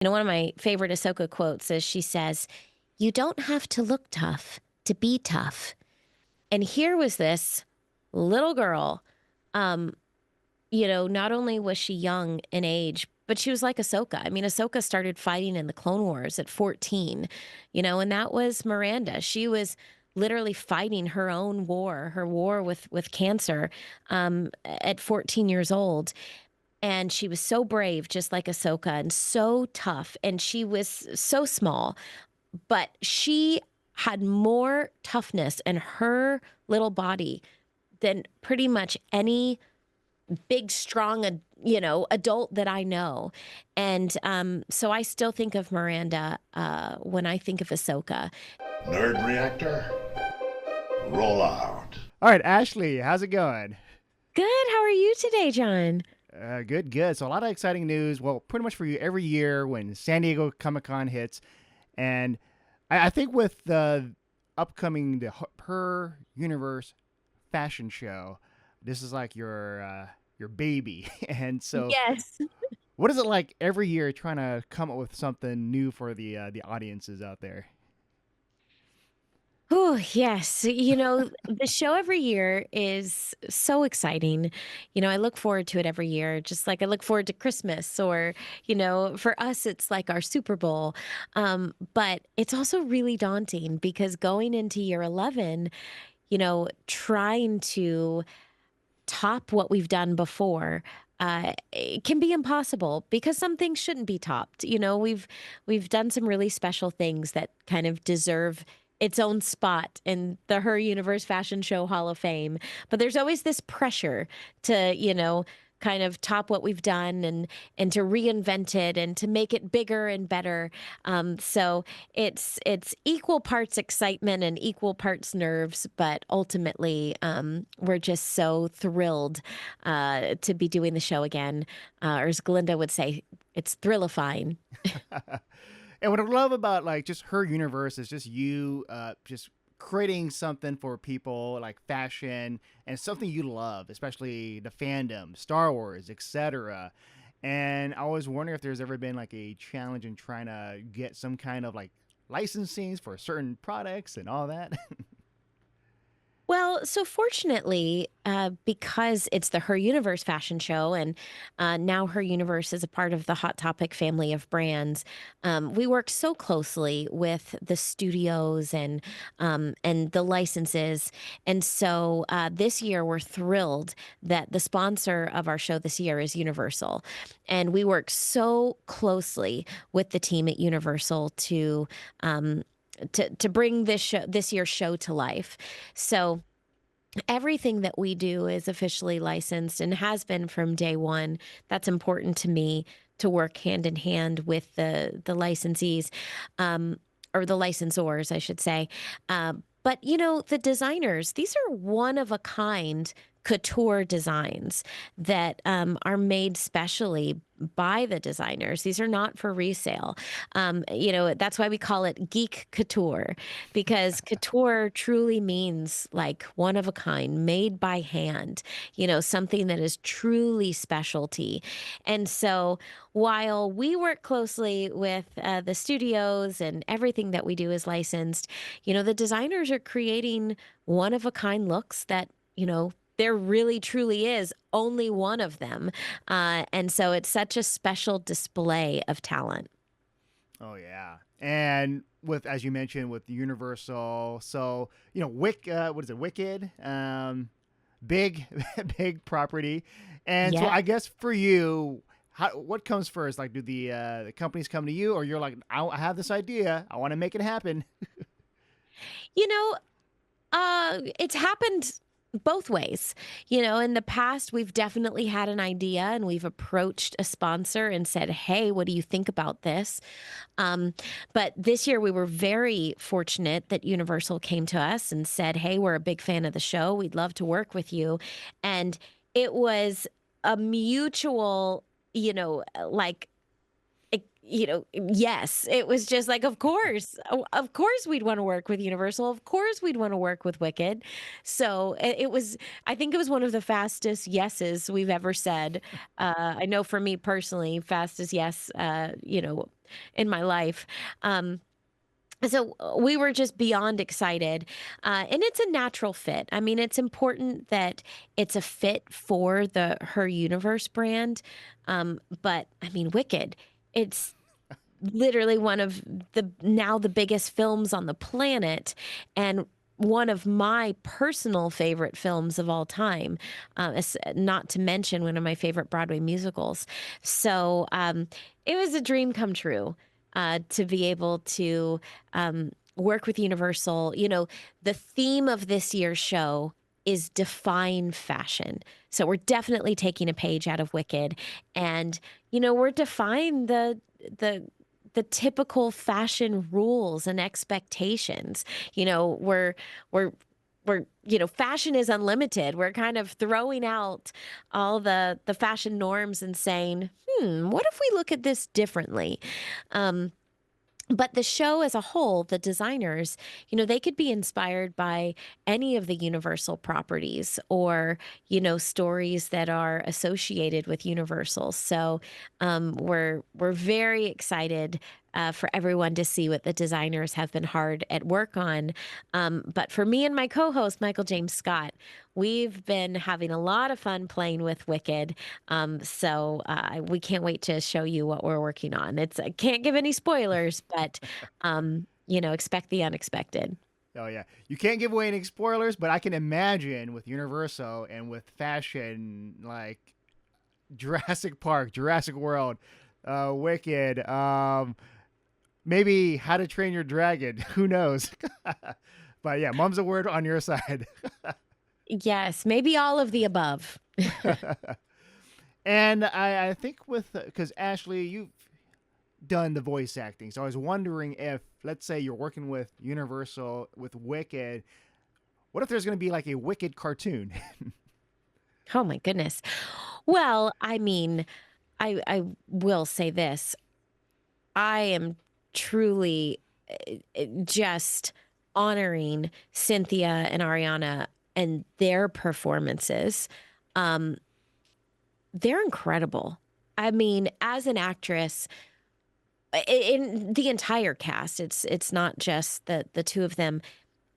One of my favorite Ahsoka quotes is she says, "You don't have to look tough to be tough." And here was this little girl. Um, not only was she young in age, but she was like Ahsoka. I mean, Ahsoka started fighting in the Clone Wars at 14, and that was Miranda. She was literally fighting her own war, her war with cancer, at 14 years old. And she was so brave, just like Ahsoka, and so tough. And she was so small, but she had more toughness in her little body than pretty much any big, strong, adult that I know. And so I still think of Miranda when I think of Ahsoka. Nerd Reactor, roll out. All right, Ashley, how's it going? Good. How are you today, John? Good, good. So a lot of exciting news. Well, pretty much for you every year when San Diego Comic Con hits, and I think with the upcoming Per Universe fashion show, this is like your baby. And so, Yes. what is it like every year trying to come up with something new for the audiences out there? Oh, yes. The show every year is so exciting. I look forward to it every year, just like I look forward to Christmas or, for us, it's like our Super Bowl. But it's also really daunting because going into year 11, trying to top what we've done before. It can be impossible because some things shouldn't be topped. We've done some really special things that kind of deserve its own spot in the Her Universe Fashion Show Hall of Fame. But there's always this pressure to, kind of top what we've done and to reinvent it and to make it bigger and better. So it's equal parts excitement and equal parts nerves, but ultimately we're just so thrilled to be doing the show again. Or as Glinda would say, it's thrillifying. And what I love about like just Her Universe is just you just creating something for people like fashion and something you love, especially the fandom, Star Wars, etc. And I was wondering if there's ever been like a challenge in trying to get some kind of like licensings for certain products and all that. Well, so fortunately, because it's the Her Universe fashion show, and now Her Universe is a part of the Hot Topic family of brands, we work so closely with the studios and the licenses. And so this year, we're thrilled that the sponsor of our show this year is Universal, and we work so closely with the team at Universal to bring this year's show to life. So everything that we do is officially licensed and has been from day one. That's important to me to work hand in hand with the licensees, or the licensors, I should say. But the designers, these are one of a kind couture designs that are made specially by the designers. These are not for resale. That's why we call it geek couture, because couture truly means like one of a kind, made by hand, something that is truly specialty. And so while we work closely with the studios and everything that we do is licensed, the designers are creating one of a kind looks that, there really truly is only one of them. And so it's such a special display of talent. Oh yeah, and with as you mentioned with Universal, so what is it, Wicked, big big property, and so Yeah. I guess for you, what comes first? Like, do the companies come to you, or you're like, I have this idea, I want to make it happen? You know, it's happened both ways. In the past, we've definitely had an idea and we've approached a sponsor and said, "Hey, what do you think about this?" Um, but this year, we were very fortunate that Universal came to us and said, "Hey, we're a big fan of the show. We'd love to work with you." And it was a mutual, like yes, it was just like, of course we'd want to work with Universal. Of course we'd want to work with Wicked. So it was, I think it was one of the fastest yeses we've ever said. I know for me personally, fastest yes, in my life. Um, so we were just beyond excited. And it's a natural fit. I mean, it's important that it's a fit for the Her Universe brand. But I mean, Wicked, it's literally one of the biggest films on the planet, and one of my personal favorite films of all time, not to mention one of my favorite Broadway musicals. So it was a dream come true to be able to work with Universal. The theme of this year's show is define fashion. So we're definitely taking a page out of Wicked, and we're defying the typical fashion rules and expectations. We're fashion is unlimited. We're kind of throwing out all the fashion norms and saying, what if we look at this differently? But the show as a whole, the designers, they could be inspired by any of the Universal properties, or, stories that are associated with Universal. So we're very excited for everyone to see what the designers have been hard at work on. But for me and my co-host, Michael James Scott, we've been having a lot of fun playing with Wicked. So we can't wait to show you what we're working on. I can't give any spoilers, but expect the unexpected. Oh yeah, you can't give away any spoilers, but I can imagine with Universal and with fashion like Jurassic Park, Jurassic World, Wicked, maybe How to Train Your Dragon. Who knows? But yeah, mom's a word on your side. Yes, maybe all of the above. And I think with, because Ashley, you've done the voice acting, so I was wondering if, let's say you're working with Universal with Wicked, what if there's going to be like a Wicked cartoon? Oh my goodness. Well, I mean, I will say this. I am truly just honoring Cynthia and Ariana and their performances. Um, they're incredible. I mean, as an actress, in the entire cast, it's not just the two of them.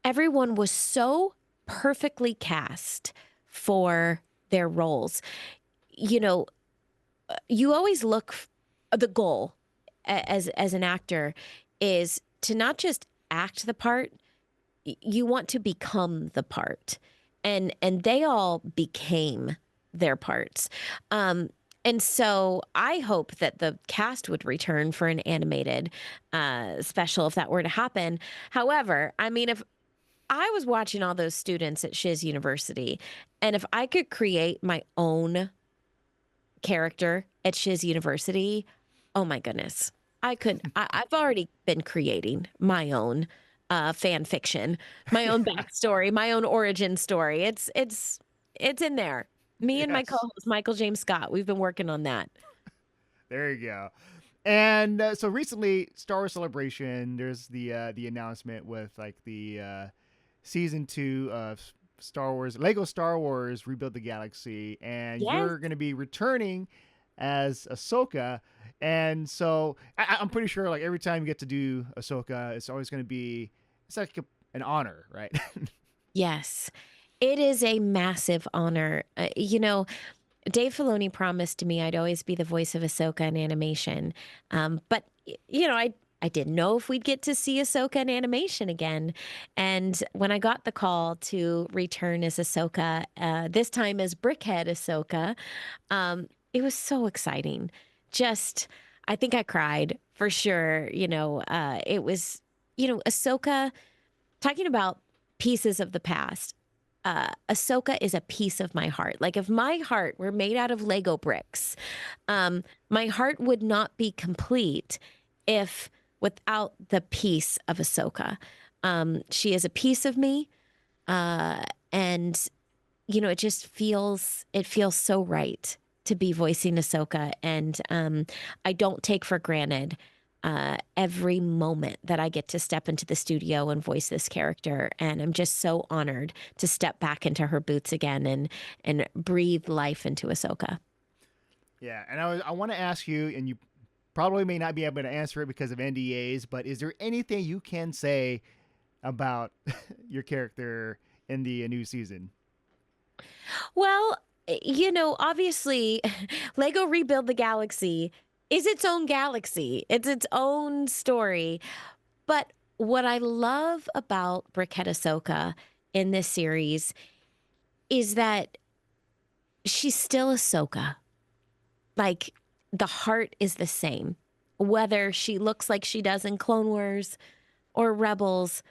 Everyone was so perfectly cast for their roles. You know, you always the goal as an actor is to not just act the part, you want to become the part. And they all became their parts. And so I hope that the cast would return for an animated special if that were to happen. However, I mean, if I was watching all those students at Shiz University, and if I could create my own character at Shiz University, oh my goodness, I could. I've already been creating my own fan fiction, my own backstory, my own origin story. It's in there. Me and my Yes. co-host Michael James Scott, we've been working on that. There you go. And so recently, Star Wars Celebration, there's the announcement with like the season 2 of Star Wars, Lego Star Wars Rebuild the Galaxy, and Yes. you're going to be returning as Ahsoka. And so I'm pretty sure like every time you get to do Ahsoka, it's always going to be, it's like an honor, right? Yes. It is a massive honor. Dave Filoni promised me I'd always be the voice of Ahsoka in animation. But I didn't know if we'd get to see Ahsoka in animation again. And when I got the call to return as Ahsoka, this time as Brickhead Ahsoka, it was so exciting. Just, I think I cried for sure. It was, Ahsoka, talking about pieces of the past. Ahsoka is a piece of my heart. Like if my heart were made out of Lego bricks, my heart would not be complete if without the piece of Ahsoka. She is a piece of me, and it feels so right to be voicing Ahsoka, and I don't take for granted every moment that I get to step into the studio and voice this character. And I'm just so honored to step back into her boots again and breathe life into Ahsoka. Yeah, and I want to ask you, and you probably may not be able to answer it because of NDAs, but is there anything you can say about your character in the new season? Well, obviously, Lego Rebuild the Galaxy is its own galaxy. It's its own story. But what I love about Brickhead Ahsoka in this series is that she's still Ahsoka. Like, the heart is the same, whether she looks like she does in Clone Wars or Rebels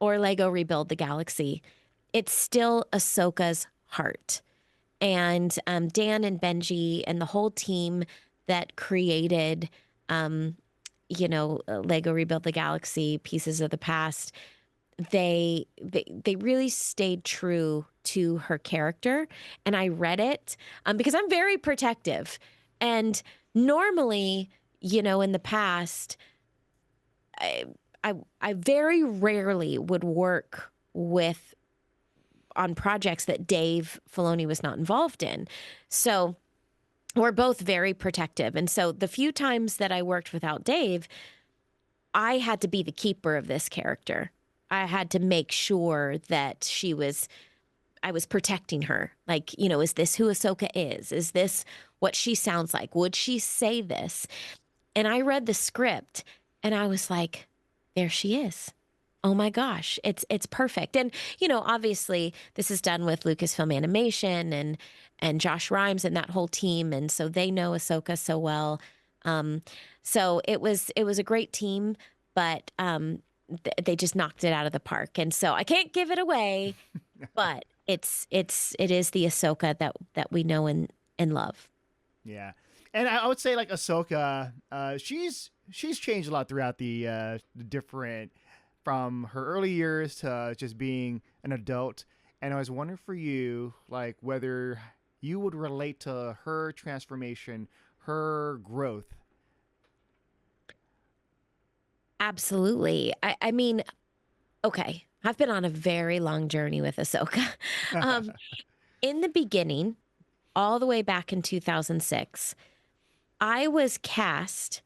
or Lego Rebuild the Galaxy. It's still Ahsoka's heart. And Dan and Benji and the whole team that created, Lego Rebuild the Galaxy, Pieces of the Past, they really stayed true to her character. And I read it because I'm very protective. And normally, in the past, I, I very rarely would work on projects that Dave Filoni was not involved in. So we're both very protective. And so the few times that I worked without Dave, I had to be the keeper of this character. I had to make sure that I was protecting her. Like, is this who Ahsoka is? Is this what she sounds like? Would she say this? And I read the script and I was like, there she is. Oh my gosh, it's perfect. And obviously this is done with Lucasfilm Animation and Josh Rhimes and that whole team, and so they know Ahsoka so well. So it was a great team, but they just knocked it out of the park. And so I can't give it away, but it is the Ahsoka that we know and love. Yeah, and I would say like Ahsoka, she's changed a lot throughout the different, from her early years to just being an adult. And I was wondering for you, like, whether you would relate to her transformation, her growth. Absolutely. I mean, okay, I've been on a very long journey with Ahsoka. um, in the beginning, all the way back in 2006, I was cast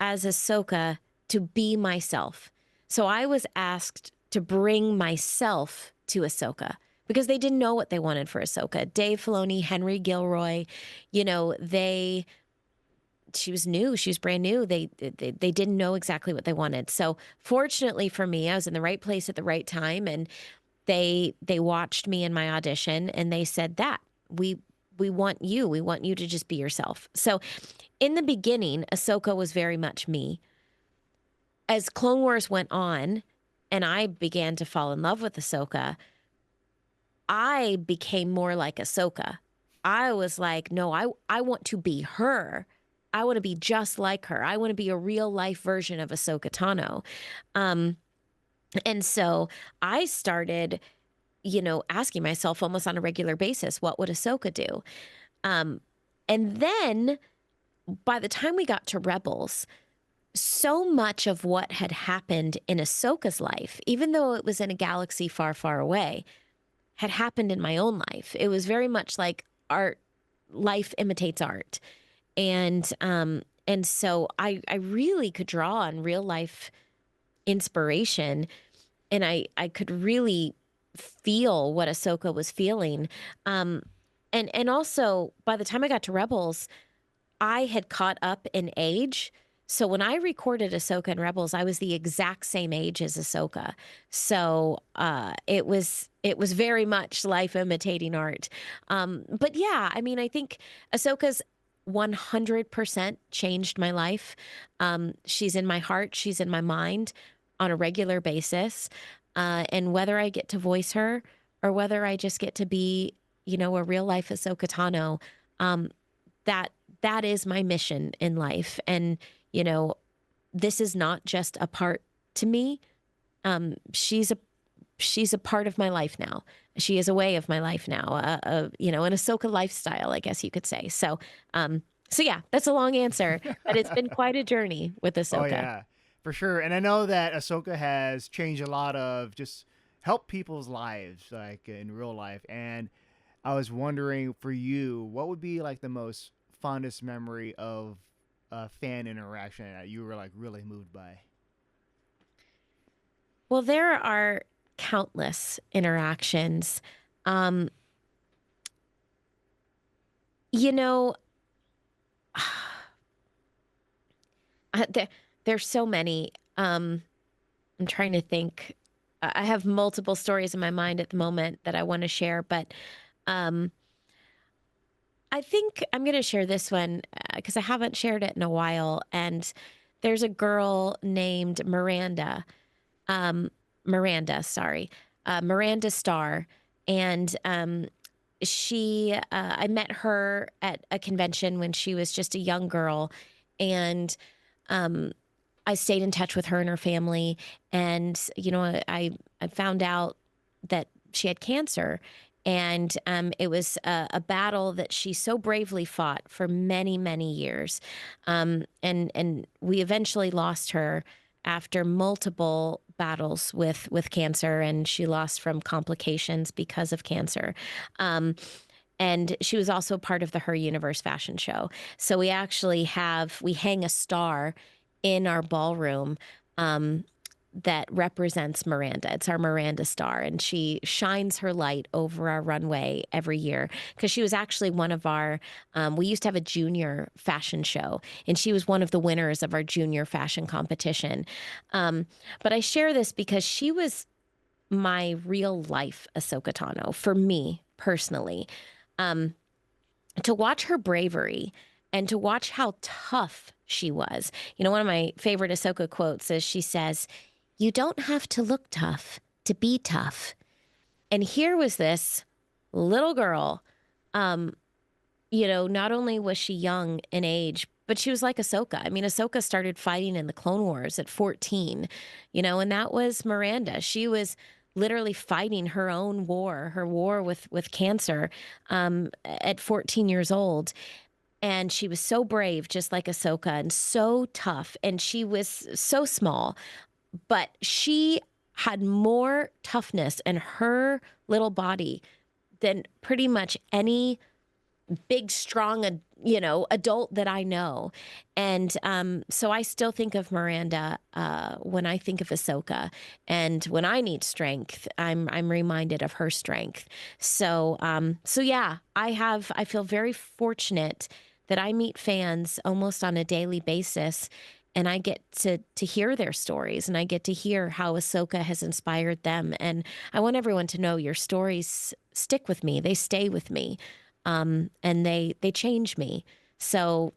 as Ahsoka to be myself. So I was asked to bring myself to Ahsoka because they didn't know what they wanted for Ahsoka. Dave Filoni, Henry Gilroy, she was new. She was brand new. They didn't know exactly what they wanted. So fortunately for me, I was in the right place at the right time, and they watched me in my audition and they said that we want you. We want you to just be yourself. So in the beginning, Ahsoka was very much me. As Clone Wars went on and I began to fall in love with Ahsoka, I became more like Ahsoka. I was like, no, I want to be her. I want to be just like her. I want to be a real life version of Ahsoka Tano. And so I started, asking myself almost on a regular basis, what would Ahsoka do? And then by the time we got to Rebels, so much of what had happened in Ahsoka's life, even though it was in a galaxy far, far away, had happened in my own life. It was very much like life imitates art. And so I really could draw on real life inspiration, and I could really feel what Ahsoka was feeling. And also by the time I got to Rebels, I had caught up in age. So when I recorded Ahsoka in Rebels, I was the exact same age as Ahsoka. So it was very much life imitating art. But yeah, I mean, I think Ahsoka's 100% changed my life. She's in my heart. She's in my mind on a regular basis. And whether I get to voice her or whether I just get to be, a real life Ahsoka Tano, that is my mission in life. And, this is not just a part to me. She's she's a part of my life now. She is a way of my life now. An Ahsoka lifestyle, I guess you could say. So yeah, that's a long answer, but it's been quite a journey with Oh Ahsoka. yeah, for sure. And I know that Ahsoka has changed a lot of just help people's lives, like in real life. And I was wondering for you, what would be like the most fondest memory of a fan interaction that you were like really moved by? Well, there are countless interactions. Um, you know, there, there's so many. I'm trying to think. I have multiple stories in my mind at the moment that I want to share, but um, I think I'm going to share this one because I haven't shared it in a while. And there's a girl named um, sorry, Miranda Starr, and I met her at a convention when she was just a young girl, and um, I stayed in touch with her and her family. And, I found out that she had cancer. And it was a battle that she so bravely fought for many, many years. And we eventually lost her after multiple battles with cancer, and she lost from complications because of cancer. Um, and she was also part of the Her Universe fashion show. So we hang a star in our ballroom that represents Miranda. It's our Miranda star, and she shines her light over our runway every year because she was actually one of our. We used to have a junior fashion show, and she was one of the winners of our junior fashion competition. Um, but I share this because she was my real life Ahsoka Tano for me personally. Um, to watch her bravery and to watch how tough she was. One of my favorite Ahsoka quotes is she says, "You don't have to look tough to be tough." And here was this little girl. Um, not only was she young in age, but she was like Ahsoka. I mean, Ahsoka started fighting in the Clone Wars at 14, and that was Miranda. She was literally fighting her own war, her war with cancer, at 14 years old. And she was so brave, just like Ahsoka, and so tough. And she was so small, but she had more toughness in her little body than pretty much any big, strong, adult that I know. And so I still think of Miranda when I think of Ahsoka, and when I need strength, I'm reminded of her strength. So yeah, I feel very fortunate that I meet fans almost on a daily basis. And I get to hear their stories, and I get to hear how Ahsoka has inspired them. And I want everyone to know your stories stick with me. They stay with me, and they change me. So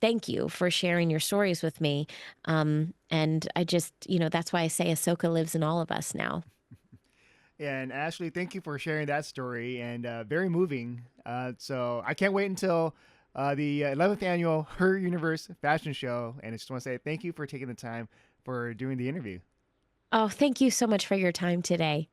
thank you for sharing your stories with me. And I just, that's why I say Ahsoka lives in all of us now. And Ashley, thank you for sharing that story and very moving. So I can't wait until the 11th annual Her Universe Fashion Show. And I just want to say thank you for taking the time for doing the interview. Oh, thank you so much for your time today.